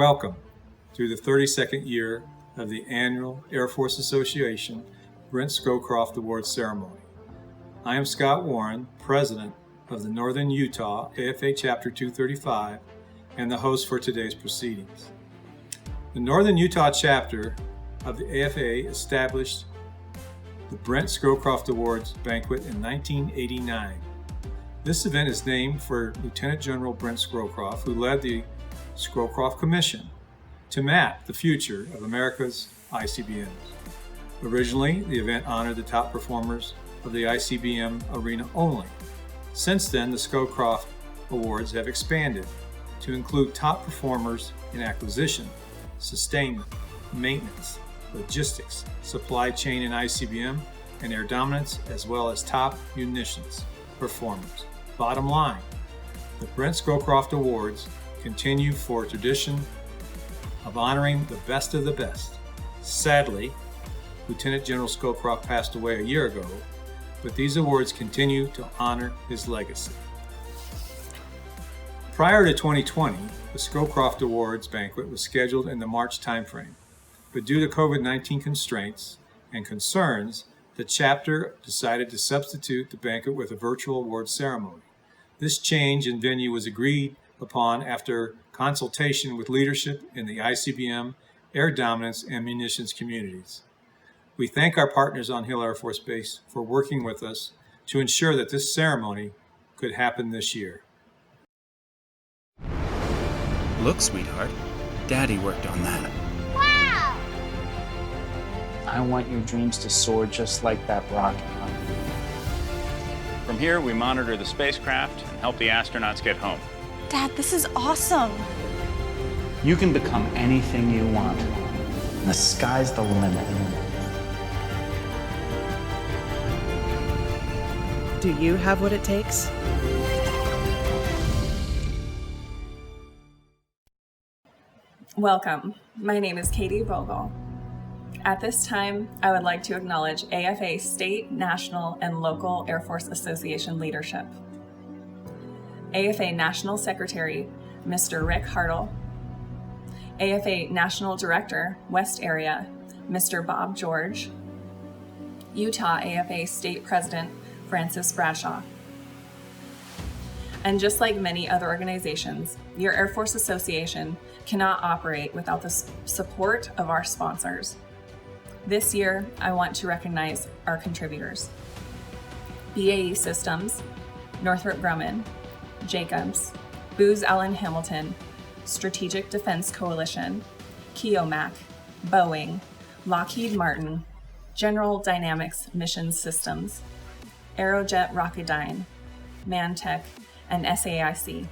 Welcome to the 32nd year of the annual Air Force Association Brent Scowcroft Awards ceremony. I am Scott Warren, President of the Northern Utah AFA Chapter 235 and the host for today's proceedings. The Northern Utah chapter of the AFA established the Brent Scowcroft Awards banquet in 1989. This event is named for Lieutenant General Brent Scowcroft, who led the Scowcroft Commission to map the future of America's ICBMs. Originally, the event honored the top performers of the ICBM arena only. Since then, the Scowcroft Awards have expanded to include top performers in acquisition, sustainment, maintenance, logistics, supply chain in ICBM, and air dominance, as well as top munitions performers. Bottom line, the Brent Scowcroft Awards continue for a tradition of honoring the best of the best. Sadly, Lieutenant General Scowcroft passed away a year ago, but these awards continue to honor his legacy. Prior to 2020, the Scowcroft Awards banquet was scheduled in the March timeframe, but due to COVID-19 constraints and concerns, the chapter decided to substitute the banquet with a virtual awards ceremony. This change in venue was agreed upon after consultation with leadership in the ICBM, air dominance, and munitions communities. We thank our partners on Hill Air Force Base for working with us to ensure that this ceremony could happen this year. Look, sweetheart, Daddy worked on that. Wow! I want your dreams to soar just like that rocket. From here, we monitor the spacecraft and help the astronauts get home. Dad, this is awesome. You can become anything you want. And the sky's the limit. Do you have what it takes? Welcome. My name is Katie Vogel. At this time, I would like to acknowledge AFA state, national, and local Air Force Association leadership. AFA National Secretary, Mr. Rick Hartle. AFA National Director, West Area, Mr. Bob George. Utah AFA State President, Francis Bradshaw. And just like many other organizations, your Air Force Association cannot operate without the support of our sponsors. This year, I want to recognize our contributors: BAE Systems, Northrop Grumman, Jacobs, Booz Allen Hamilton, Strategic Defense Coalition, Keomac, Boeing, Lockheed Martin, General Dynamics Mission Systems, Aerojet Rocketdyne, Mantech, and SAIC.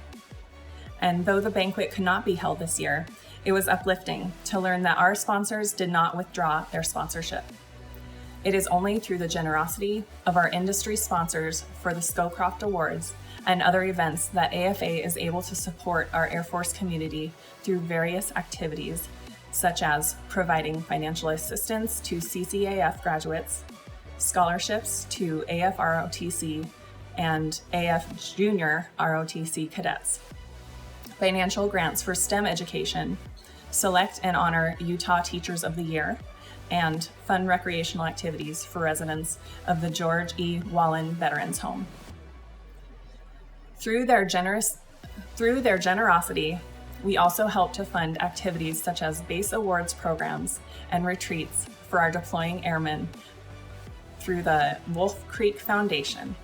And though the banquet could not be held this year, it was uplifting to learn that our sponsors did not withdraw their sponsorship. It is only through the generosity of our industry sponsors for the Scowcroft Awards and other events that AFA is able to support our Air Force community through various activities, such as providing financial assistance to CCAF graduates, scholarships to AF ROTC and AF Junior ROTC cadets, financial grants for STEM education, select and honor Utah Teachers of the Year, and fun recreational activities for residents of the George E. Wallen Veterans Home. Through their generosity, we also help to fund activities such as base awards programs and retreats for our deploying airmen through the Wolf Creek Foundation.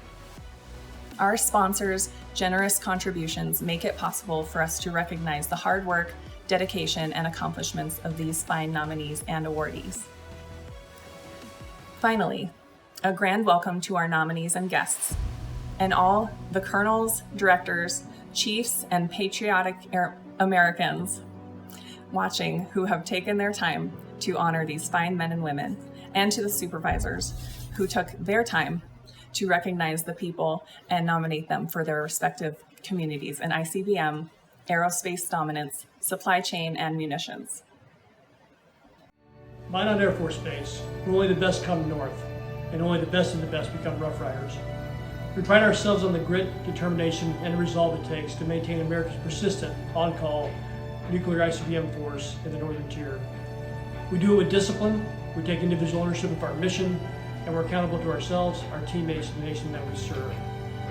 Our sponsors' generous contributions make it possible for us to recognize the hard work, dedication, and accomplishments of these fine nominees and awardees. Finally, a grand welcome to our nominees and guests, and all the colonels, directors, chiefs, and patriotic Americans watching who have taken their time to honor these fine men and women, and to the supervisors who took their time to recognize the people and nominate them for their respective communities in ICBM, aerospace dominance, supply chain, and munitions. Minot Air Force Base, where only the best come north, and only the best of the best become Rough Riders. We pride ourselves on the grit, determination, and resolve it takes to maintain America's persistent, on-call, nuclear ICBM force in the Northern Tier. We do it with discipline, we take individual ownership of our mission, and we're accountable to ourselves, our teammates, and the nation that we serve.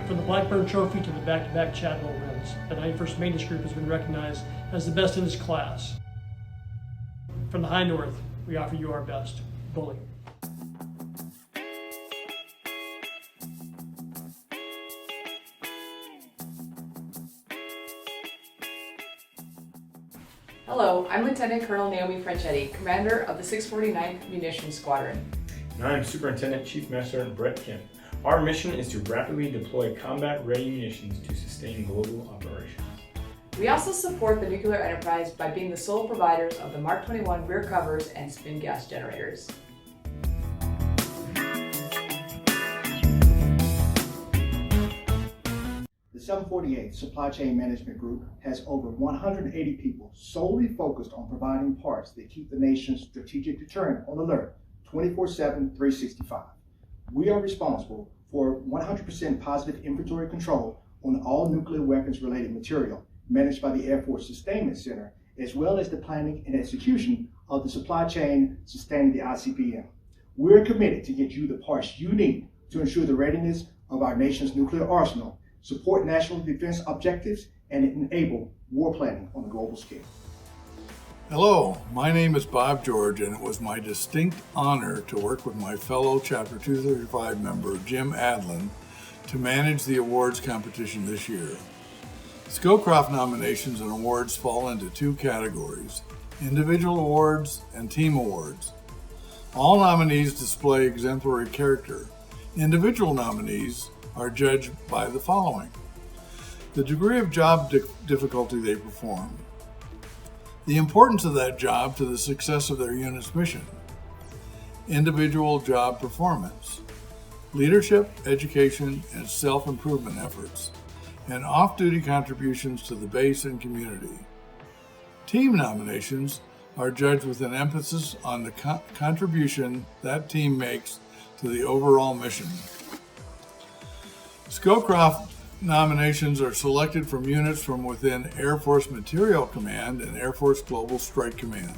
From the Blackburn Trophy to the back-to-back Chadwell wins, the 91st Maintenance Group has been recognized as the best in its class. From the High North, we offer you our best. Bully. Hello, I'm Lieutenant Colonel Naomi Franchetti, Commander of the 649th Munitions Squadron. And I'm Superintendent Chief Master Sergeant Brett Kim. Our mission is to rapidly deploy combat-ready munitions to sustain global operations. We also support the nuclear enterprise by being the sole providers of the Mark 21 rear covers and spin gas generators. The 748 Supply Chain Management Group has over 180 people solely focused on providing parts that keep the nation's strategic deterrent on alert 24/7, 365. We are responsible for 100% positive inventory control on all nuclear weapons related material managed by the Air Force Sustainment Center, as well as the planning and execution of the supply chain sustaining the ICBM. We're committed to get you the parts you need to ensure the readiness of our nation's nuclear arsenal, support national defense objectives, and enable war planning on a global scale. Hello, my name is Bob George, and it was my distinct honor to work with my fellow Chapter 235 member Jim Adlin to manage the awards competition this year. Scowcroft nominations and awards fall into two categories: individual awards and team awards. All nominees display exemplary character. Individual nominees are judged by the following: the degree of job difficulty they perform, the importance of that job to the success of their unit's mission, individual job performance, leadership, education, and self-improvement efforts, and off-duty contributions to the base and community. Team nominations are judged with an emphasis on the contribution that team makes to the overall mission. Scowcroft nominations are selected from units from within Air Force Materiel Command and Air Force Global Strike Command.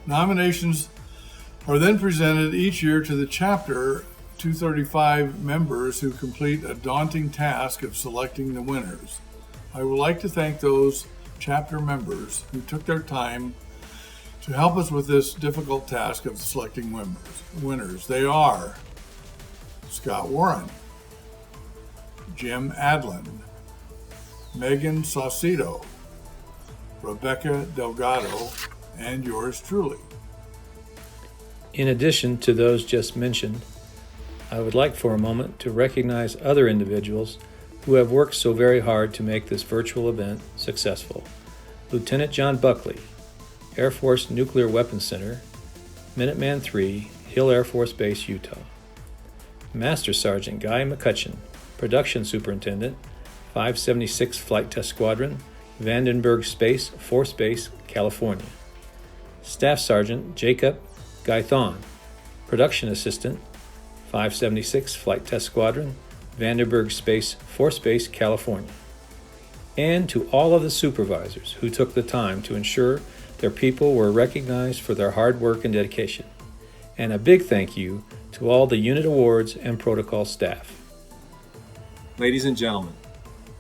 Nominations are then presented each year to the Chapter 235 members who complete a daunting task of selecting the winners. I would like to thank those chapter members who took their time to help us with this difficult task of selecting winners. They are Scott Warren, Jim Adlin, Megan Saucedo, Rebecca Delgado, and yours truly. In addition to those just mentioned, I would like for a moment to recognize other individuals who have worked so very hard to make this virtual event successful. Lieutenant John Buckley, Air Force Nuclear Weapons Center, Minuteman III, Hill Air Force Base, Utah. Master Sergeant Guy McCutcheon, Production Superintendent, 576 Flight Test Squadron, Vandenberg Space Force Base, California. Staff Sergeant Jacob Gaithon, Production Assistant, 576 Flight Test Squadron, Vandenberg Space Force Base, California. And to all of the supervisors who took the time to ensure their people were recognized for their hard work and dedication. And a big thank you to all the unit awards and protocol staff. Ladies and gentlemen,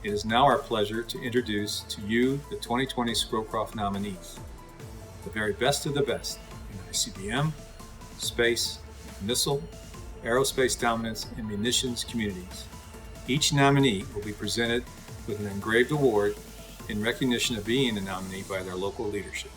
it is now our pleasure to introduce to you the 2020 Scowcroft nominees, the very best of the best in ICBM, space, missile, aerospace dominance, and munitions communities. Each nominee will be presented with an engraved award in recognition of being a nominee by their local leadership.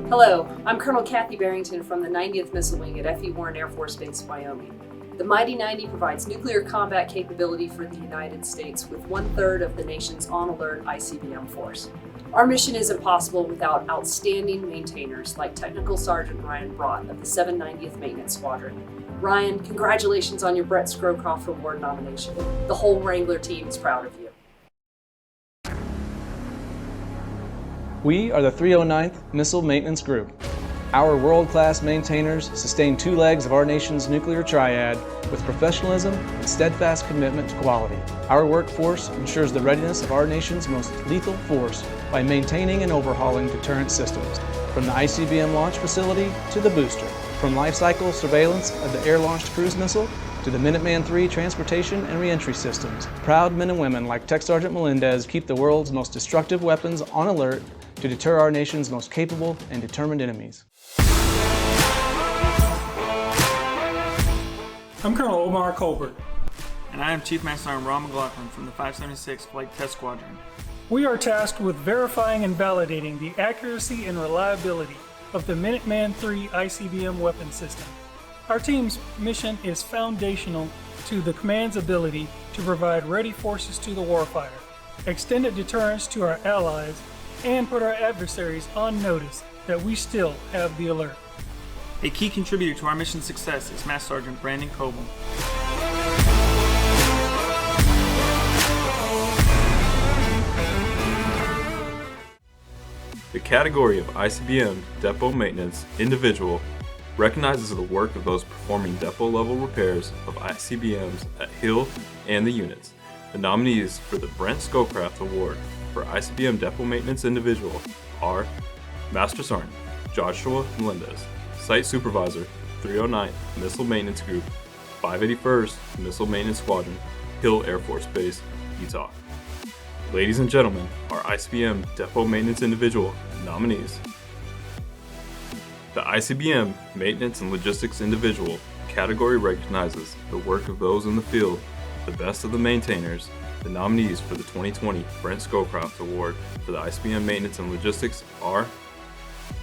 Hello, I'm Colonel Kathy Barrington from the 90th Missile Wing at F.E. Warren Air Force Base, Wyoming. The Mighty 90 provides nuclear combat capability for the United States with 1/3 of the nation's on-alert ICBM force. Our mission isn't possible without outstanding maintainers like Technical Sergeant Ryan Brott of the 790th Maintenance Squadron. Ryan, congratulations on your Brent Scowcroft Award nomination. The whole Wrangler team is proud of you. We are the 309th Missile Maintenance Group. Our world-class maintainers sustain two legs of our nation's nuclear triad with professionalism and steadfast commitment to quality. Our workforce ensures the readiness of our nation's most lethal force by maintaining and overhauling deterrent systems, from the ICBM launch facility to the booster, from life cycle surveillance of the air-launched cruise missile to the Minuteman III transportation and reentry systems. Proud men and women like Tech Sergeant Melendez keep the world's most destructive weapons on alert to deter our nation's most capable and determined enemies. I'm Colonel Omar Colbert. And I am Chief Master Sergeant Ron McLaughlin from the 576 Flight Test Squadron. We are tasked with verifying and validating the accuracy and reliability of the Minuteman III ICBM weapon system. Our team's mission is foundational to the command's ability to provide ready forces to the warfighter, extended deterrence to our allies, and put our adversaries on notice that we still have the alert. A key contributor to our mission's success is Master Sergeant Brandon Coble. The category of ICBM Depot Maintenance Individual recognizes the work of those performing depot-level repairs of ICBMs at Hill and the units. The nominees for the Brent Scowcroft Award for ICBM Depot Maintenance Individual are Master Sergeant Joshua Melendez, Site Supervisor, 309th Missile Maintenance Group, 581st Missile Maintenance Squadron, Hill Air Force Base, Utah. Ladies and gentlemen, our ICBM Depot Maintenance Individual nominees. The ICBM Maintenance and Logistics Individual category recognizes the work of those in the field, the best of the maintainers. The nominees for the 2020 Brent Scowcroft Award for the ICBM Maintenance and Logistics are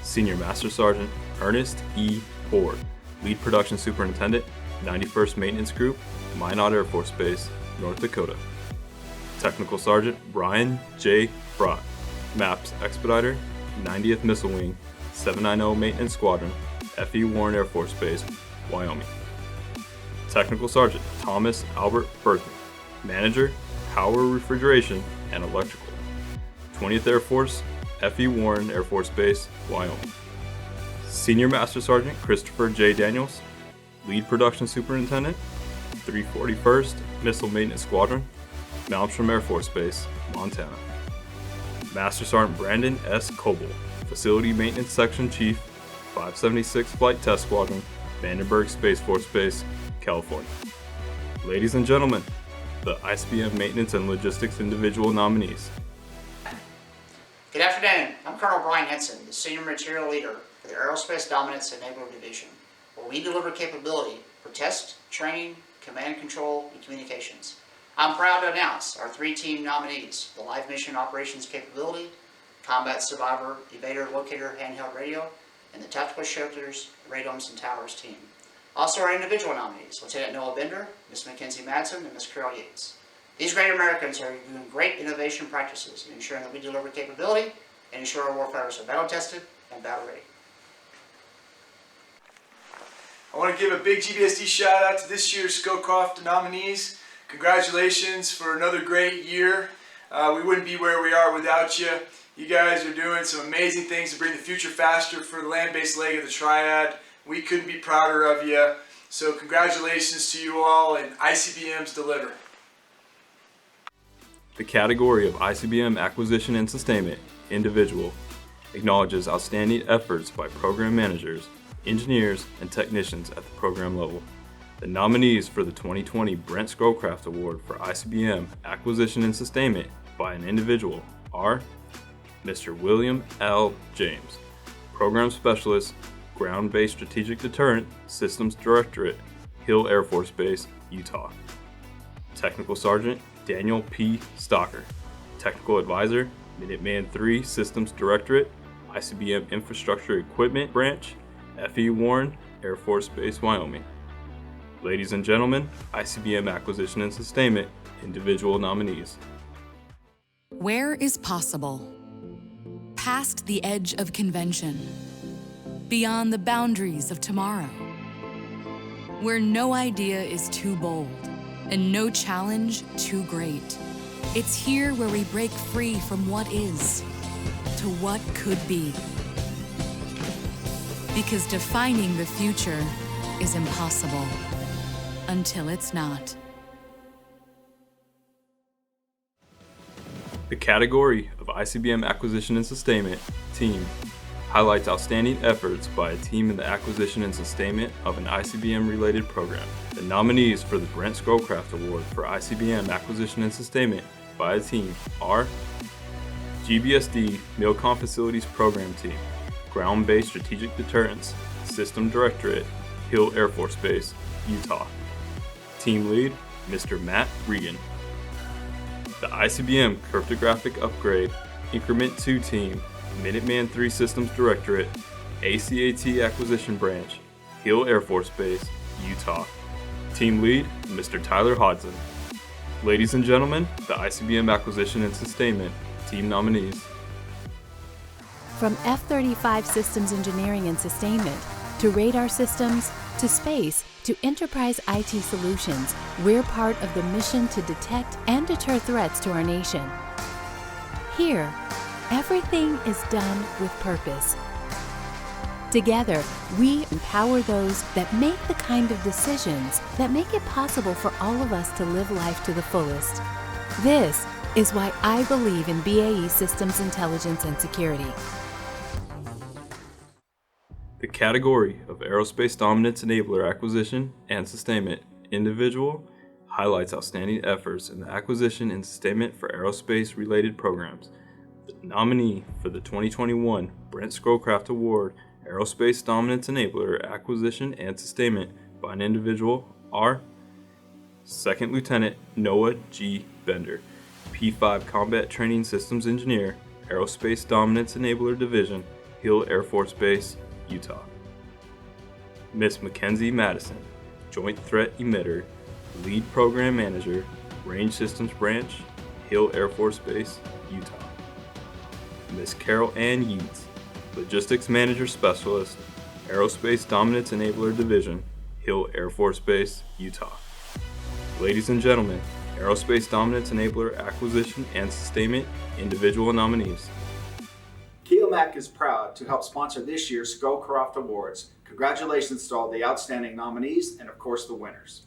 Senior Master Sergeant Ernest E. Ford, Lead Production Superintendent, 91st Maintenance Group, Minot Air Force Base, North Dakota. Technical Sergeant Brian J. Brott, MAPS Expediter, 90th Missile Wing, 790 Maintenance Squadron, F.E. Warren Air Force Base, Wyoming. Technical Sergeant Thomas Albert Berthman, Manager, Power Refrigeration and Electrical, 20th Air Force, F.E. Warren Air Force Base, Wyoming. Senior Master Sergeant Christopher J. Daniels, Lead Production Superintendent, 341st Missile Maintenance Squadron, Malmstrom Air Force Base, Montana. Master Sergeant Brandon S. Coble, Facility Maintenance Section Chief, 576 Flight Test Squadron, Vandenberg Space Force Base, California. Ladies and gentlemen, the ICBM Maintenance and Logistics Individual nominees. Good afternoon. I'm Colonel Brian Henson, the Senior Material Leader for the Aerospace Dominance Enabler Division, where we deliver capability for test, training, command and control, and communications. I'm proud to announce our three-team nominees: the Live Mission Operations Capability, Combat Survivor Evader Locator Handheld Radio, and the Tactical Shelters, Radomes and Towers team. Also our individual nominees: Lieutenant Noah Bender, Miss Mackenzie Madsen, and Miss Carol Yates. These great Americans are doing great innovation practices in ensuring that we deliver capability and ensure our warfighters are battle tested and battle ready. I want to give a big GBSD shout out to this year's Scowcroft nominees. Congratulations for another great year. We wouldn't be where we are without you. You guys are doing some amazing things to bring the future faster for the land-based leg of the triad. We couldn't be prouder of you. So congratulations to you all, and ICBMs deliver. The category of ICBM Acquisition and Sustainment Individual acknowledges outstanding efforts by program managers, engineers, and technicians at the program level. The nominees for the 2020 Brent Scowcroft Award for ICBM Acquisition and Sustainment by an individual are Mr. William L. James, Program Specialist, Ground-Based Strategic Deterrent Systems Directorate, Hill Air Force Base, Utah. Technical Sergeant Daniel P. Stocker, Technical Advisor, Minuteman III Systems Directorate, ICBM Infrastructure Equipment Branch, F.E. Warren Air Force Base, Wyoming. Ladies and gentlemen, ICBM Acquisition and Sustainment Individual nominees. Where is possible? Past the edge of convention. Beyond the boundaries of tomorrow. Where no idea is too bold and no challenge too great. It's here where we break free from what is to what could be. Because defining the future is impossible until it's not. The category of ICBM Acquisition and Sustainment Team highlights outstanding efforts by a team in the acquisition and sustainment of an ICBM-related program. The nominees for the Brent Scowcroft Award for ICBM Acquisition and Sustainment by a team are GBSD MILCOM Facilities Program Team, Ground-Based Strategic Deterrence, System Directorate, Hill Air Force Base, Utah. Team Lead, Mr. Matt Regan. The ICBM Cryptographic Upgrade Increment 2 Team, Minuteman III Systems Directorate, ACAT Acquisition Branch, Hill Air Force Base, Utah. Team Lead, Mr. Tyler Hodson. Ladies and gentlemen, the ICBM Acquisition and Sustainment Team nominees. From F-35 Systems Engineering and Sustainment, to radar systems, to space, to enterprise IT solutions, we're part of the mission to detect and deter threats to our nation. Here, everything is done with purpose. Together, we empower those that make the kind of decisions that make it possible for all of us to live life to the fullest. This is why I believe in BAE Systems Intelligence and Security. The category of Aerospace Dominance Enabler Acquisition and Sustainment Individual highlights outstanding efforts in the acquisition and sustainment for aerospace-related programs. The nominee for the 2021 Brent Scowcroft Award Aerospace Dominance Enabler Acquisition and Sustainment by an individual are Second Lieutenant Noah G. Bender, P-5 Combat Training Systems Engineer, Aerospace Dominance Enabler Division, Hill Air Force Base, Utah. Miss Mackenzie Madison, Joint Threat Emitter, Lead Program Manager, Range Systems Branch, Hill Air Force Base, Utah. Miss Carol Ann Yeats, Logistics Manager Specialist, Aerospace Dominance Enabler Division, Hill Air Force Base, Utah. Ladies and gentlemen, Aerospace Dominance Enabler Acquisition and Sustainment Individual nominees. Keomac is proud to help sponsor this year's Scowcroft Awards. Congratulations to all the outstanding nominees and of course the winners.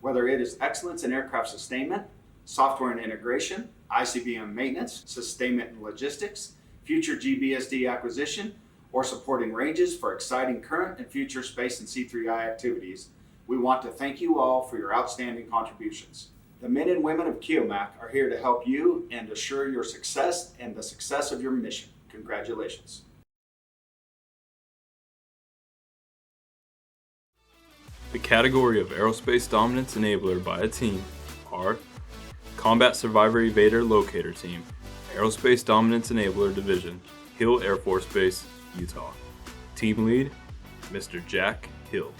Whether it is excellence in aircraft sustainment, software and integration, ICBM maintenance, sustainment and logistics, future GBSD acquisition, or supporting ranges for exciting current and future space and C3I activities, we want to thank you all for your outstanding contributions. The men and women of Keomac are here to help you and assure your success and the success of your mission. Congratulations. The category of Aerospace Dominance Enabler by a team are Combat Survivor Evader Locator Team, Aerospace Dominance Enabler Division, Hill Air Force Base, Utah. Team Lead, Mr. Jack Hill.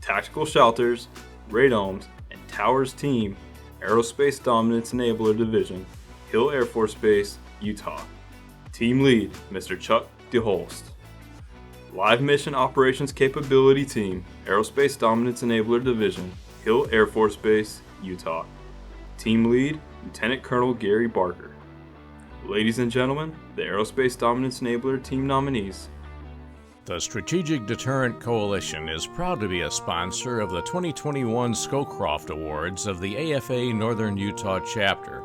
Tactical Shelters, Radomes, and Towers Team, Aerospace Dominance Enabler Division, Hill Air Force Base, Utah. Team Lead, Mr. Chuck DeHolst. Live Mission Operations Capability Team, Aerospace Dominance Enabler Division, Hill Air Force Base, Utah. Team Lead, Lieutenant Colonel Gary Barker. Ladies and gentlemen, the Aerospace Dominance Enabler Team nominees. The Strategic Deterrent Coalition is proud to be a sponsor of the 2021 Scowcroft Awards of the AFA Northern Utah Chapter.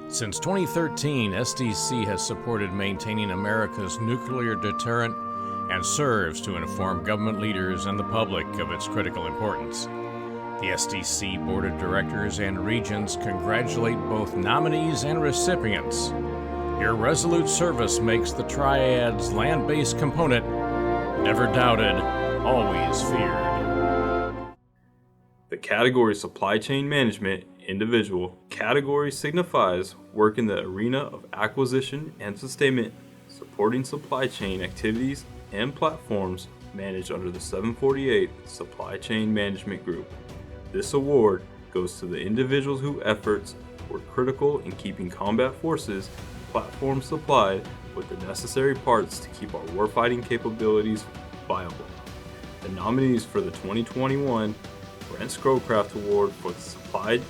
Since 2013, SDC has supported maintaining America's nuclear deterrent and serves to inform government leaders and the public of its critical importance. The SDC Board of Directors and Regents congratulate both nominees and recipients. Your resolute service makes the Triad's land-based component never doubted, always feared. The category Supply Chain Management Individual category signifies work in the arena of acquisition and sustainment, supporting supply chain activities and platforms managed under the 748 Supply Chain Management Group. This award goes to the individuals whose efforts were critical in keeping combat forces and platforms supplied with the necessary parts to keep our warfighting capabilities viable. The nominees for the 2021 Brent Scowcroft Award for the Supply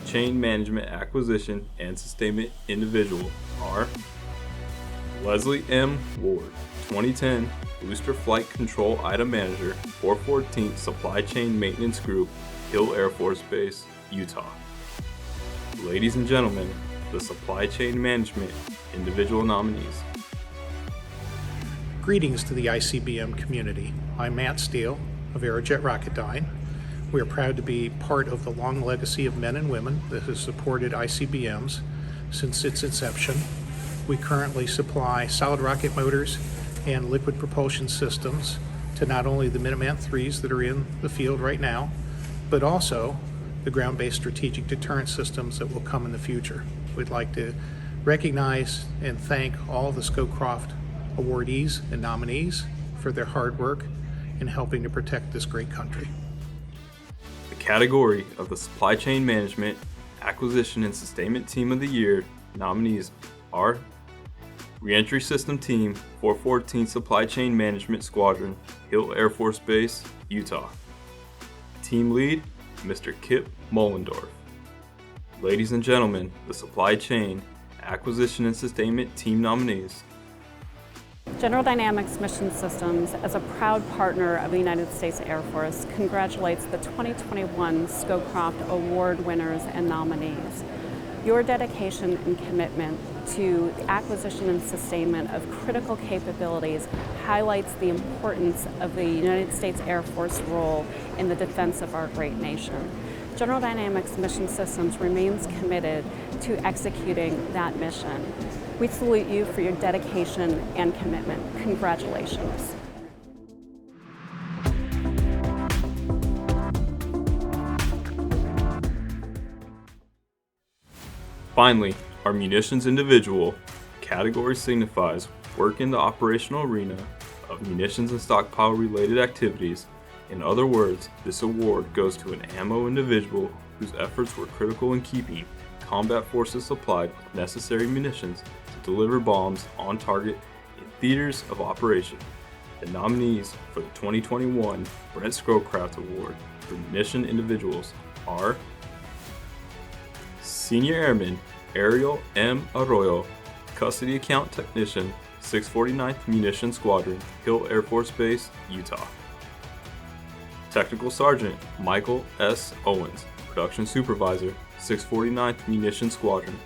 Chain Management Acquisition and Sustainment Individual are Leslie M. Ward, 2010 Booster Flight Control Item Manager, 414th Supply Chain Maintenance Group, Hill Air Force Base, Utah. Ladies and gentlemen, the Supply Chain Management individual nominees. Greetings to the ICBM community. I'm Matt Steele of Aerojet Rocketdyne. We are proud to be part of the long legacy of men and women that has supported ICBMs since its inception. We currently supply solid rocket motors and liquid propulsion systems to not only the Minuteman IIIs that are in the field right now, but also the ground-based strategic deterrent systems that will come in the future. We'd like to recognize and thank all the Scowcroft awardees and nominees for their hard work in helping to protect this great country. The category of the Supply Chain Management, Acquisition and Sustainment Team of the Year nominees are Reentry System Team, 414th Supply Chain Management Squadron, Hill Air Force Base, Utah. Team Lead, Mr. Kip Mollendorf. Ladies and gentlemen, the Supply Chain, Acquisition and Sustainment Team nominees. General Dynamics Mission Systems, as a proud partner of the United States Air Force, congratulates the 2021 Scowcroft Award winners and nominees. Your dedication and commitment to the acquisition and sustainment of critical capabilities highlights the importance of the United States Air Force role in the defense of our great nation. General Dynamics Mission Systems remains committed to executing that mission. We salute you for your dedication and commitment. Congratulations. Finally, our munitions individual category signifies work in the operational arena of munitions and stockpile related activities. In other words, this award goes to an ammo individual whose efforts were critical in keeping combat forces supplied with necessary munitions to deliver bombs on target in theaters of operation. The nominees for the 2021 Brent Scowcroft Award for munition individuals are Senior Airman Ariel M. Arroyo, Custody Account Technician, 649th Munition Squadron, Hill Air Force Base, Utah. Technical Sergeant Michael S. Owens, Production Supervisor, 649th Munition Squadron,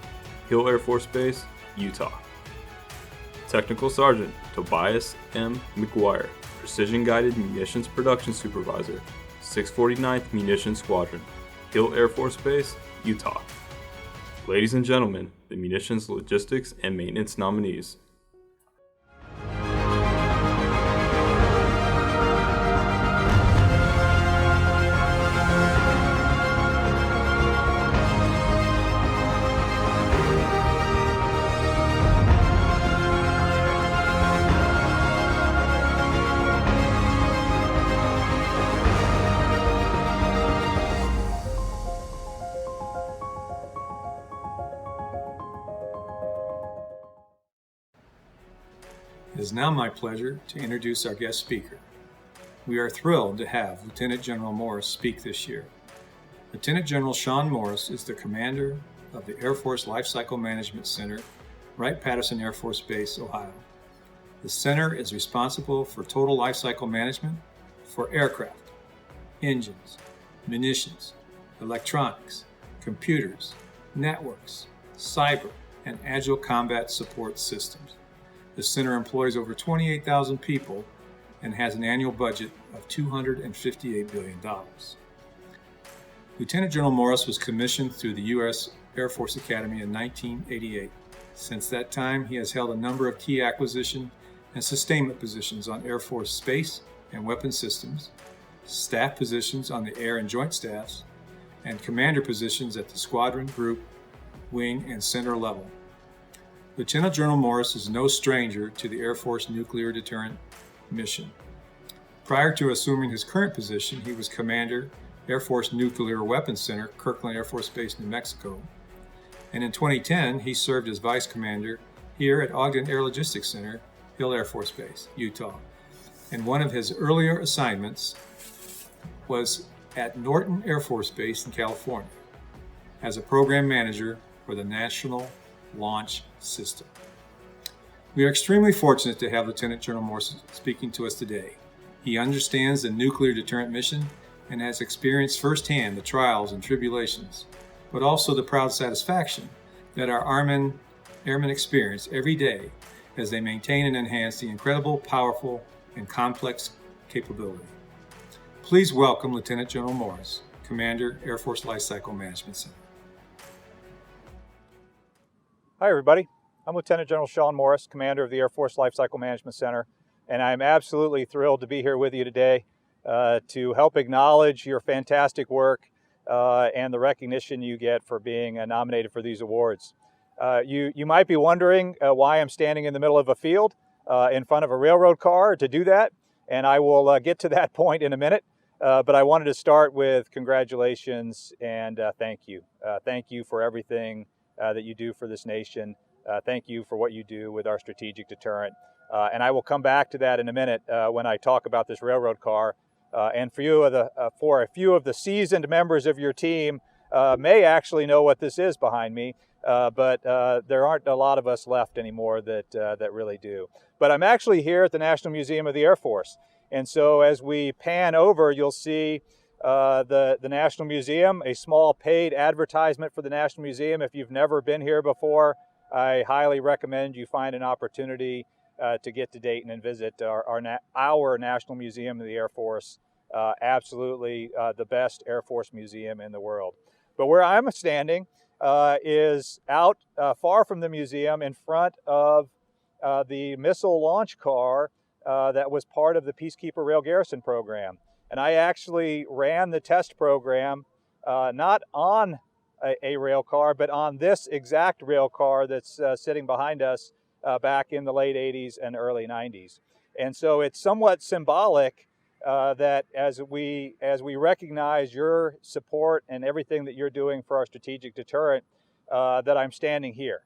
Hill Air Force Base, Utah. Technical Sergeant Tobias M. McGuire, Precision Guided Munitions Production Supervisor, 649th Munition Squadron, Hill Air Force Base, Utah. Ladies and gentlemen, the Munitions Logistics and Maintenance nominees. It is now my pleasure to introduce our guest speaker. We are thrilled to have Lieutenant General Morris speak this year. Lieutenant General Sean Morris is the commander of the Air Force Life Cycle Management Center, Wright-Patterson Air Force Base, Ohio. The center is responsible for total life cycle management for aircraft, engines, munitions, electronics, computers, networks, cyber, and agile combat support systems. The center employs over 28,000 people and has an annual budget of $258 billion. Lieutenant General Morris was commissioned through the U.S. Air Force Academy in 1988. Since that time, he has held a number of key acquisition and sustainment positions on Air Force space and weapons systems, staff positions on the air and joint staffs, and commander positions at the squadron, group, wing, and center level. Lieutenant General Morris is no stranger to the Air Force nuclear deterrent mission. Prior to assuming his current position, he was Commander, Air Force Nuclear Weapons Center, Kirkland Air Force Base, New Mexico. And in 2010, he served as Vice Commander here at Ogden Air Logistics Center, Hill Air Force Base, Utah. And one of his earlier assignments was at Norton Air Force Base in California as a program manager for the National Launch System. We are extremely fortunate to have Lieutenant General Morse speaking to us today. He understands the nuclear deterrent mission and has experienced firsthand the trials and tribulations, but also the proud satisfaction that our airmen experience every day as they maintain and enhance the incredible, powerful, and complex capability. Please welcome Lieutenant General Morris, Commander, Air Force Lifecycle Management Center. Hi everybody, I'm Lieutenant General Sean Morris, Commander of the Air Force Lifecycle Management Center, and I'm absolutely thrilled to be here with you today to help acknowledge your fantastic work and the recognition you get for being nominated for these awards. You might be wondering why I'm standing in the middle of a field in front of a railroad car to do that, and I will get to that point in a minute. But I wanted to start with congratulations and thank you. Thank you for everything that you do for this nation. Thank you for what you do with our strategic deterrent. And I will come back to that in a minute when I talk about this railroad car. And for a few of the seasoned members of your team may actually know what this is behind me, but there aren't a lot of us left anymore that really do. But I'm actually here at the National Museum of the Air Force. And so as we pan over, you'll see the National Museum, a small paid advertisement for the National Museum. If you've never been here before, I highly recommend you find an opportunity to get to Dayton and visit our National Museum of the Air Force. Absolutely the best Air Force museum in the world. But where I'm standing is out far from the museum in front of the missile launch car that was part of the Peacekeeper Rail Garrison program. And I actually ran the test program not on a rail car, but on this exact rail car that's sitting behind us back in the late 80s and early 90s. And so it's somewhat symbolic that as we recognize your support and everything that you're doing for our strategic deterrent, that I'm standing here.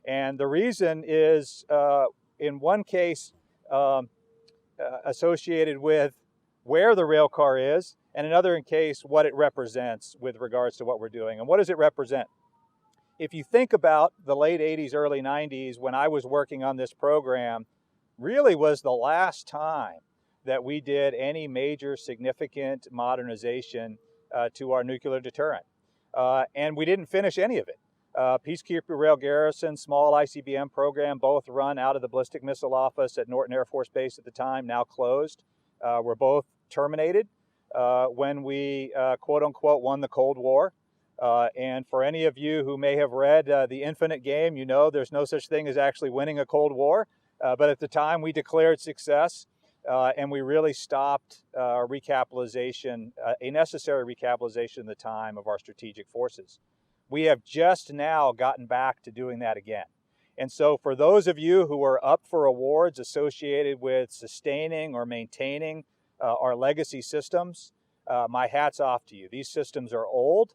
And the reason is, in one case, associated with where the rail car is, and another in case what it represents with regards to what we're doing. And what does it represent? If you think about the late 80s, early 90s, when I was working on this program, really was the last time that we did any major significant modernization to our nuclear deterrent. And we didn't finish any of it. Peacekeeper Rail Garrison, small ICBM program, both run out of the Ballistic Missile Office at Norton Air Force Base at the time, now closed. Were both terminated when we, quote unquote, won the Cold War. And for any of you who may have read The Infinite Game, you know there's no such thing as actually winning a Cold War. But at the time, we declared success, and we really stopped recapitalization, a necessary recapitalization in the time of our strategic forces. We have just now gotten back to doing that again. And so for those of you who are up for awards associated with sustaining or maintaining our legacy systems, my hat's off to you. These systems are old.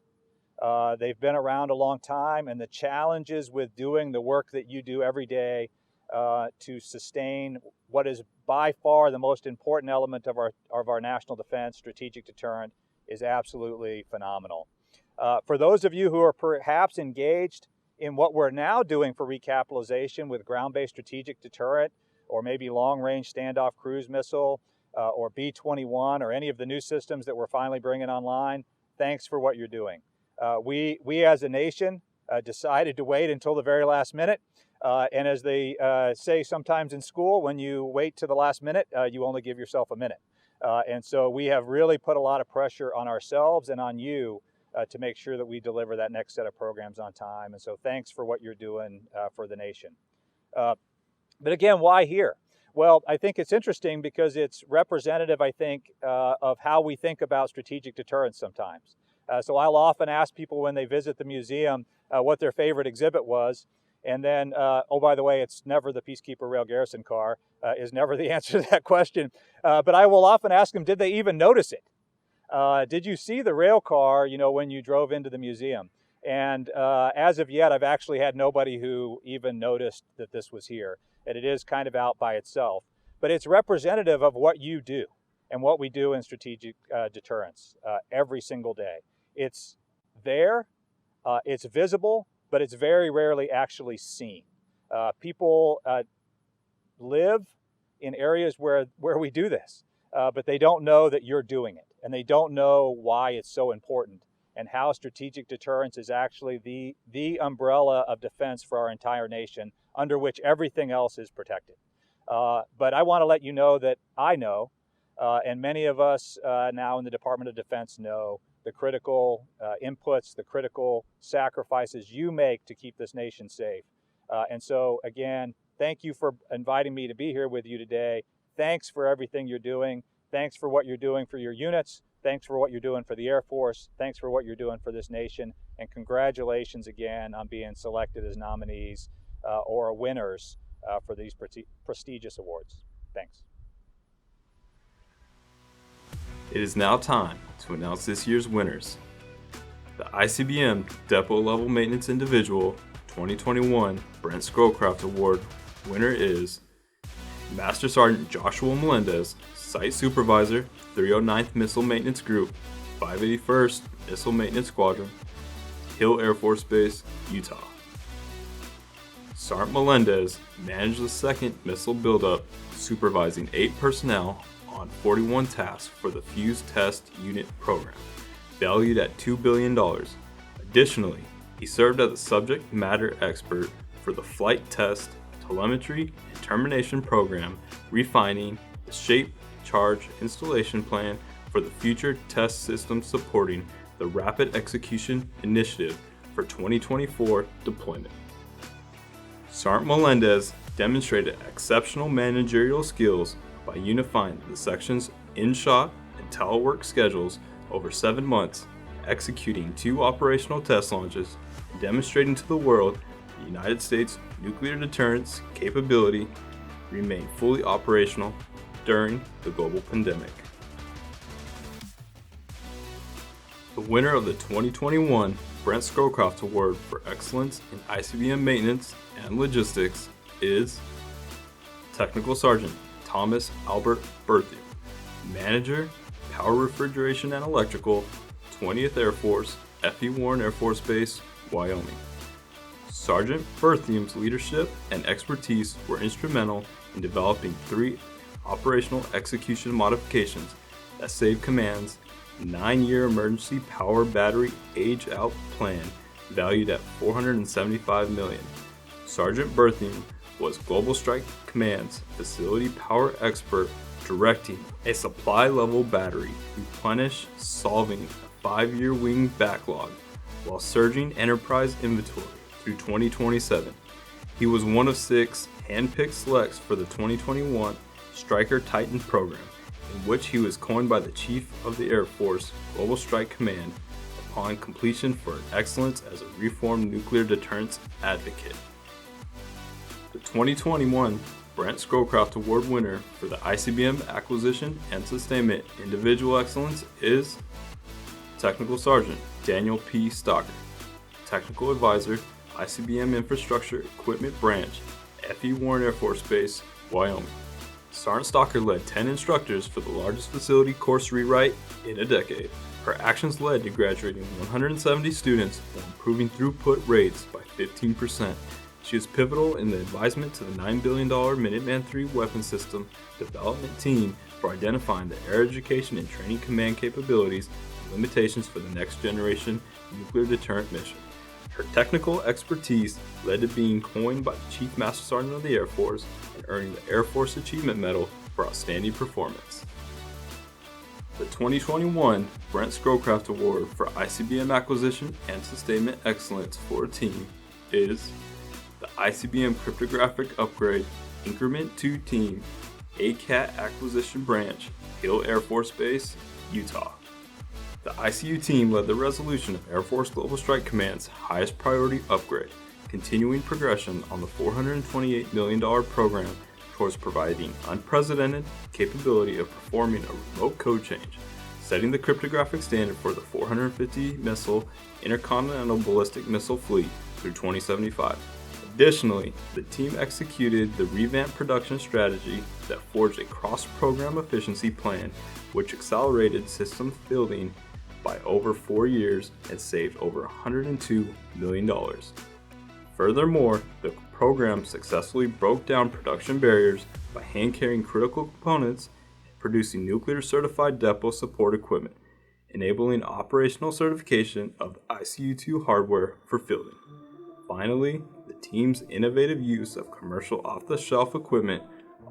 They've been around a long time, and the challenges with doing the work that you do every day to sustain what is by far the most important element of our national defense, strategic deterrent, is absolutely phenomenal. For those of you who are perhaps engaged in what we're now doing for recapitalization with ground-based strategic deterrent, or maybe long-range standoff cruise missile, or B-21, or any of the new systems that we're finally bringing online, thanks for what you're doing. We as a nation decided to wait until the very last minute, and as they say sometimes in school, when you wait to the last minute, you only give yourself a minute. And so we have really put a lot of pressure on ourselves and on you to make sure that we deliver that next set of programs on time. And so thanks for what you're doing for the nation. But again, why here? Well, I think it's interesting because it's representative, I think, of how we think about strategic deterrence sometimes. So I'll often ask people when they visit the museum what their favorite exhibit was. And then, oh, by the way, it's never the Peacekeeper Rail Garrison car, is never the answer to that question. But I will often ask them, did they even notice it? Did you see the rail car, when you drove into the museum? And as of yet, I've actually had nobody who even noticed that this was here. And it is kind of out by itself. But it's representative of what you do and what we do in strategic deterrence every single day. It's there, it's visible, but it's very rarely actually seen. People live in areas where we do this, but they don't know that you're doing it, and they don't know why it's so important and how strategic deterrence is actually the umbrella of defense for our entire nation, under which everything else is protected. But I want to let you know that I know, and many of us now in the Department of Defense know, the critical inputs, the critical sacrifices you make to keep this nation safe. And so again, thank you for inviting me to be here with you today. Thanks for everything you're doing. Thanks for what you're doing for your units. Thanks for what you're doing for the Air Force. Thanks for what you're doing for this nation. And congratulations again on being selected as nominees or winners for these prestigious awards. Thanks. It is now time to announce this year's winners. The ICBM Depot Level Maintenance Individual 2021 Brent Scowcroft Award winner is Master Sergeant Joshua Melendez, Site Supervisor, 309th Missile Maintenance Group, 581st Missile Maintenance Squadron, Hill Air Force Base, Utah. Sergeant Melendez managed the 2nd Missile Buildup, supervising 8 personnel on 41 tasks for the Fuse Test Unit program, valued at $2 billion. Additionally, he served as a subject matter expert for the Flight Test, Telemetry, and Termination program, refining the shape, charge, installation plan for the future test system supporting the Rapid Execution Initiative for 2024 deployment. Sergeant Melendez demonstrated exceptional managerial skills by unifying the section's in-shot and telework schedules over 7 months, executing 2 operational test launches, and demonstrating to the world the United States nuclear deterrence capability remained fully operational during the global pandemic. The winner of the 2021 Brent Scowcroft Award for Excellence in ICBM Maintenance and Logistics is Technical Sergeant Thomas Albert Berthium, Manager, Power Refrigeration and Electrical, 20th Air Force, F.E. Warren Air Force Base, Wyoming. Sergeant Berthium's leadership and expertise were instrumental in developing 3 operational execution modifications that saved command's 9-year emergency power battery age-out plan valued at $475 million. Sergeant Berthium was Global Strike Command's facility power expert, directing a supply-level battery replenish, solving a 5-year wing backlog while surging enterprise inventory through 2027. He was one of 6 hand-picked selects for the 2021 Stryker Titan program, in which he was coined by the Chief of the Air Force Global Strike Command upon completion for excellence as a reformed nuclear deterrence advocate. The 2021 Brent Scowcroft Award winner for the ICBM Acquisition and Sustainment Individual Excellence is Technical Sergeant Daniel P. Stocker, Technical Advisor, ICBM Infrastructure Equipment Branch, F.E. Warren Air Force Base, Wyoming. Sergeant Stocker led 10 instructors for the largest facility course rewrite in a decade. Her actions led to graduating 170 students while improving throughput rates by 15%. She is pivotal in the advisement to the $9 billion Minuteman III weapon system development team for identifying the air education and training command capabilities and limitations for the next generation nuclear deterrent mission. Her technical expertise led to being coined by the Chief Master Sergeant of the Air Force and earning the Air Force Achievement Medal for outstanding performance. The 2021 Brent Scowcroft Award for ICBM Acquisition and Sustainment Excellence for a team is the ICBM Cryptographic Upgrade Increment 2 Team, ACAT Acquisition Branch, Hill Air Force Base, Utah. The ICU team led the resolution of Air Force Global Strike Command's highest priority upgrade, continuing progression on the $428 million program towards providing unprecedented capability of performing a remote code change, setting the cryptographic standard for the 450 missile intercontinental ballistic missile fleet through 2075. Additionally, the team executed the revamped production strategy that forged a cross-program efficiency plan which accelerated systems building by over 4 years and saved over $102 million. Furthermore, the program successfully broke down production barriers by hand-carrying critical components and producing nuclear-certified depot support equipment, enabling operational certification of the ICU-2 hardware for fielding. Finally, the team's innovative use of commercial off-the-shelf equipment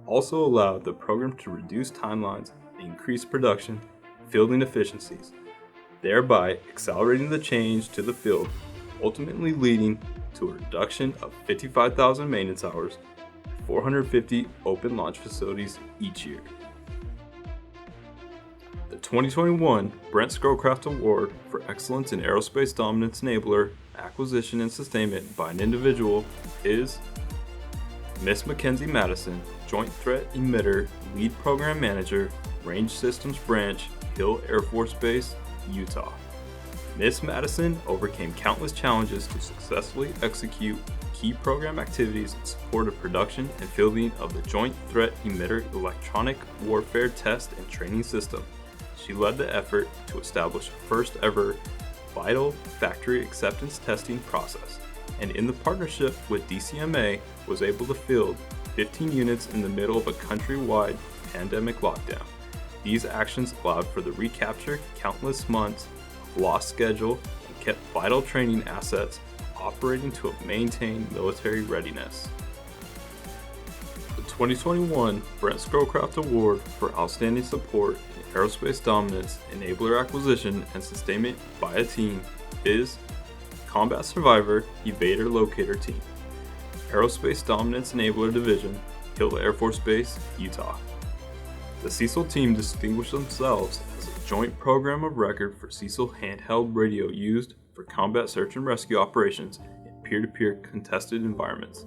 also allowed the program to reduce timelines and increase production and fielding efficiencies, thereby accelerating the change to the field, ultimately leading to a reduction of 55,000 maintenance hours and 450 open launch facilities each year. The 2021 Brent Scowcroft Award for Excellence in Aerospace Dominance Enabler, Acquisition and Sustainment by an individual is Miss Mackenzie Madison, Joint Threat Emitter Lead Program Manager, Range Systems Branch, Hill Air Force Base, Utah. Miss Madison overcame countless challenges to successfully execute key program activities in support of production and fielding of the Joint Threat Emitter Electronic Warfare Test and Training System. She led the effort to establish a first ever vital factory acceptance testing process, and in the partnership with DCMA was able to field 15 units in the middle of a countrywide pandemic lockdown. These actions allowed for the recapture of countless months of lost schedule and kept vital training assets operating to maintain military readiness. The 2021 Brent Scowcroft Award for Outstanding Support in Aerospace Dominance Enabler Acquisition and Sustainment by a Team is Combat Survivor Evader Locator Team, Aerospace Dominance Enabler Division, Hill Air Force Base, Utah. The Cecil team distinguished themselves as a joint program of record for Cecil handheld radio used for combat search and rescue operations in peer-to-peer contested environments.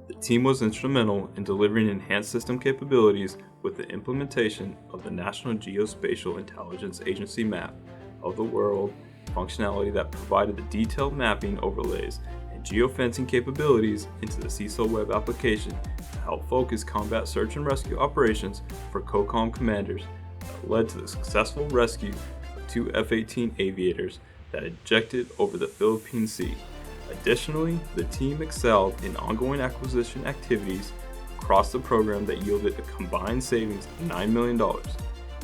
The team was instrumental in delivering enhanced system capabilities with the implementation of the National Geospatial Intelligence Agency map of the world functionality that provided the detailed mapping overlays and geofencing capabilities into the Cecil web application to help focus combat search and rescue operations for COCOM commanders that led to the successful rescue of 2 F-18 aviators that ejected over the Philippine Sea. Additionally, the team excelled in ongoing acquisition activities across the program that yielded a combined savings of $9 million.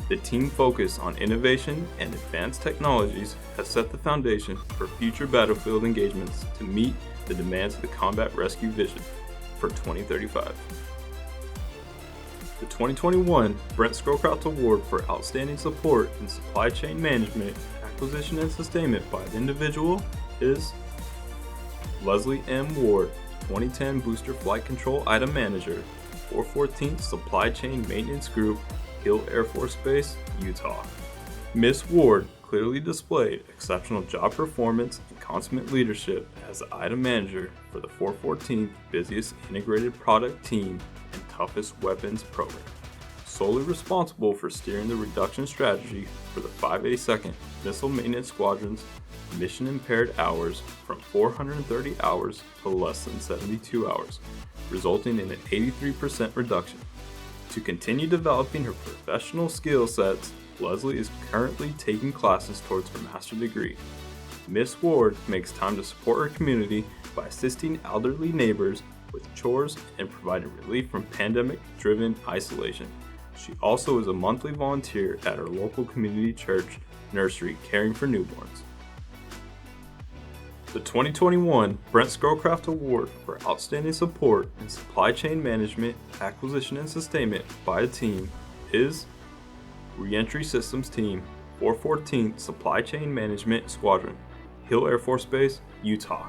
The team focus on innovation and advanced technologies has set the foundation for future battlefield engagements to meet the demands of the combat rescue vision for 2035. The 2021 Brent Scowcroft Award for Outstanding Support in Supply Chain Management, Acquisition and Sustainment by an individual is Leslie M. Ward, 2010 Booster Flight Control Item Manager, 414th Supply Chain Maintenance Group, Hill Air Force Base, Utah. Ms. Ward clearly displayed exceptional job performance and consummate leadership as the item manager for the 414th busiest integrated product team and toughest weapons program, solely responsible for steering the reduction strategy for the 582nd Missile Maintenance Squadron's mission-impaired hours from 430 hours to less than 72 hours, resulting in an 83% reduction. To continue developing her professional skill sets, Leslie is currently taking classes towards her master's degree. Miss Ward makes time to support her community by assisting elderly neighbors with chores and providing relief from pandemic-driven isolation. She also is a monthly volunteer at her local community church nursery caring for newborns. The 2021 Brent Scowcroft Award for Outstanding Support in Supply Chain Management, Acquisition and Sustainment by a Team is Reentry Systems Team, 414th Supply Chain Management Squadron, Hill Air Force Base, Utah.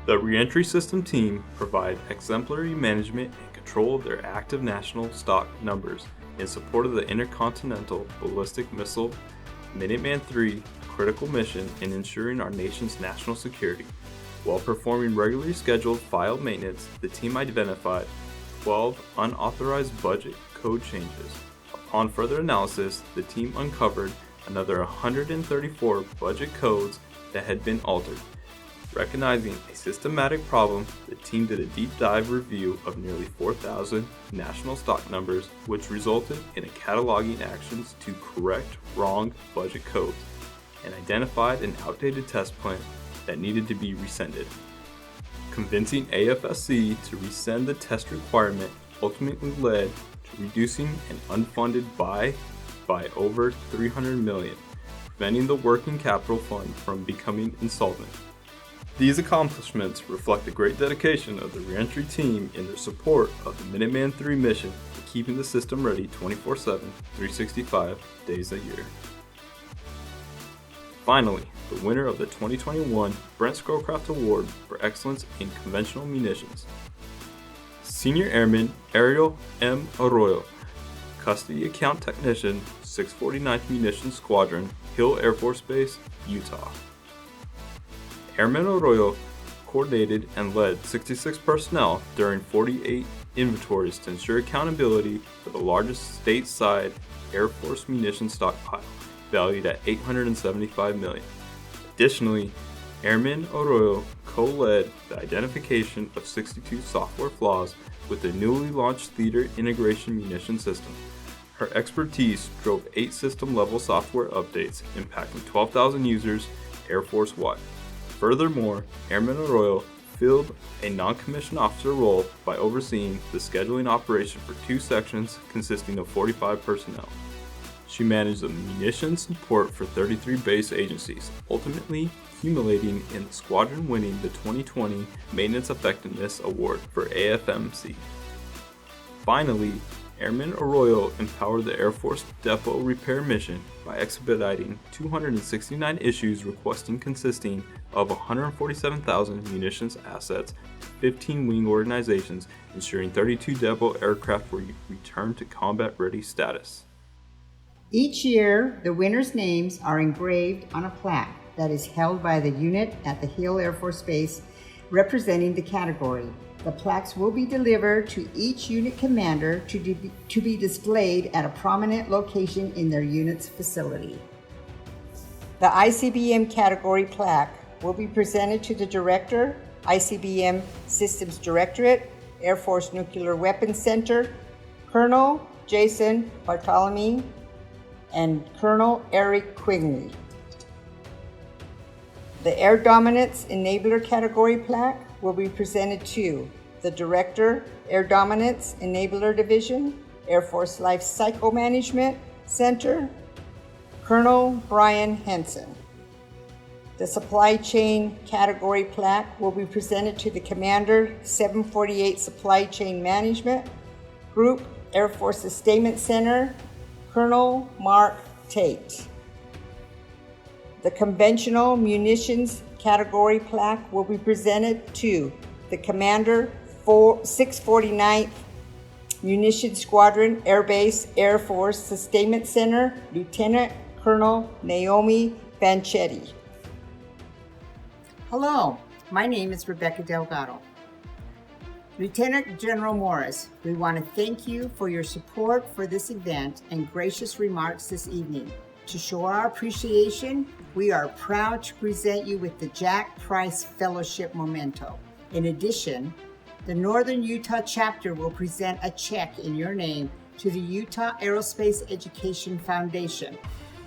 The Reentry System Team provide exemplary management and control of their active national stock numbers in support of the Intercontinental Ballistic Missile Minuteman III critical mission in ensuring our nation's national security. While performing regularly scheduled file maintenance, the team identified 12 unauthorized budget code changes. Upon further analysis, the team uncovered another 134 budget codes that had been altered. Recognizing a systematic problem, the team did a deep dive review of nearly 4,000 national stock numbers, which resulted in a cataloging actions to correct wrong budget codes and identified an outdated test plan that needed to be rescinded. Convincing AFSC to rescind the test requirement ultimately led to reducing an unfunded buy by over $300 million, preventing the working capital fund from becoming insolvent. These accomplishments reflect the great dedication of the reentry team in their support of the Minuteman III mission to keeping the system ready 24/7, 365 days a year. Finally, the winner of the 2021 Brent Scowcroft Award for Excellence in Conventional Munitions. Senior Airman Ariel M. Arroyo, Custody Account Technician, 649th Munitions Squadron, Hill Air Force Base, Utah. Airman Arroyo coordinated and led 66 personnel during 48 inventories to ensure accountability for the largest stateside Air Force munitions stockpile, valued at $875 million. Additionally, Airman Arroyo co-led the identification of 62 software flaws with the newly launched Theater Integration Munition System. Her expertise drove 8 system-level software updates, impacting 12,000 users Air Force-wide. Furthermore, Airman Arroyo filled a non-commissioned officer role by overseeing the scheduling operation for 2 sections consisting of 45 personnel. She managed the munitions support for 33 base agencies, ultimately accumulating in the squadron winning the 2020 Maintenance Effectiveness Award for AFMC. Finally, Airman Arroyo empowered the Air Force Depot repair mission by expediting 269 issues consisting of 147,000 munitions assets to 15 wing organizations, ensuring 32 depot aircraft were returned to combat-ready status. Each year, the winners' names are engraved on a plaque that is held by the unit at the Hill Air Force Base representing the category. The plaques will be delivered to each unit commander to be displayed at a prominent location in their unit's facility. The ICBM category plaque will be presented to the Director, ICBM Systems Directorate, Air Force Nuclear Weapons Center, Colonel Jason Bartolome, and Colonel Eric Quigley. The Air Dominance Enabler category plaque will be presented to the Director, Air Dominance Enabler Division, Air Force Life Cycle Management Center, Colonel Brian Henson. The Supply Chain category plaque will be presented to the Commander, 748 Supply Chain Management Group, Air Force Sustainment Center, Colonel Mark Tate. The Conventional Munitions category plaque will be presented to the Commander, 649th Munitions Squadron, Air Base, Air Force Sustainment Center, Lieutenant Colonel Naomi Banchetti. Hello, my name is Rebecca Delgado. Lieutenant General Morris, we want to thank you for your support for this event and gracious remarks this evening. To show our appreciation, we are proud to present you with the Jack Price Fellowship Memento. In addition, the Northern Utah chapter will present a check in your name to the Utah Aerospace Education Foundation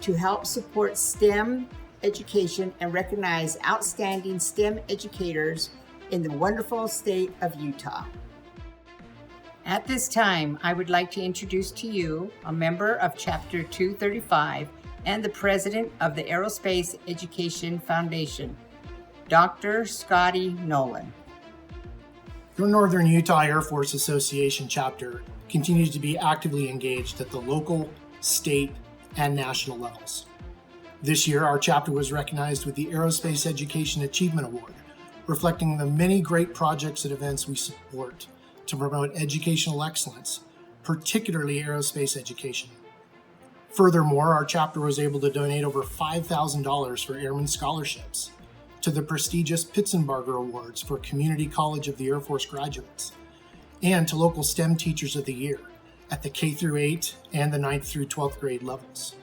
to help support STEM education and recognize outstanding STEM educators in the wonderful state of Utah. At this time, I would like to introduce to you a member of Chapter 235 and the President of the Aerospace Education Foundation, Dr. Scotty Nolan. Your Northern Utah Air Force Association chapter continues to be actively engaged at the local, state, and national levels. This year, our chapter was recognized with the Aerospace Education Achievement Award, reflecting the many great projects and events we support to promote educational excellence, particularly aerospace education. Furthermore, our chapter was able to donate over $5,000 for airman scholarships, to the prestigious Pitzenbarger Awards for Community College of the Air Force graduates, and to local STEM Teachers of the Year at the K-8 and the 9th through 12th grade levels.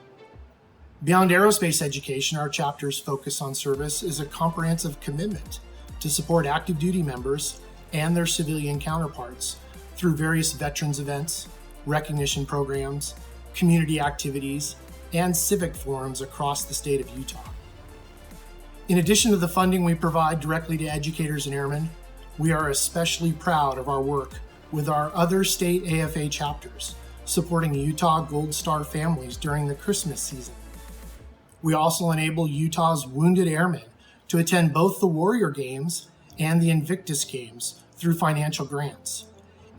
Beyond aerospace education, our chapter's focus on service is a comprehensive commitment to support active duty members and their civilian counterparts through various veterans events, recognition programs, community activities, and civic forums across the state of Utah. In addition to the funding we provide directly to educators and airmen, We are especially proud of our work with our other state AFA chapters, supporting Utah Gold Star families during the Christmas season. We also enable Utah's wounded airmen to attend both the Warrior Games and the Invictus Games through financial grants.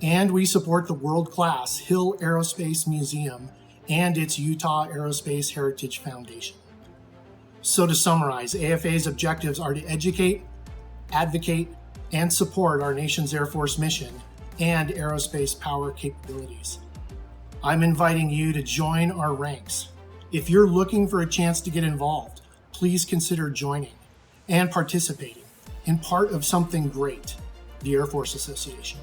And we support the world-class Hill Aerospace Museum and its Utah Aerospace Heritage Foundation. So to summarize, AFA's objectives are to educate, advocate, and support our nation's Air Force mission and aerospace power capabilities. I'm inviting you to join our ranks. If you're looking for a chance to get involved, please consider joining and participating in part of something great, the Air Force Association.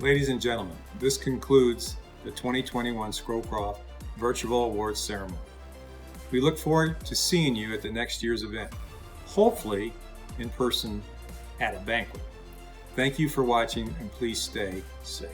Ladies and gentlemen, this concludes the 2021 Scowcroft Virtual Awards Ceremony. We look forward to seeing you at the next year's event, hopefully in person at a banquet. Thank you for watching, and please stay safe.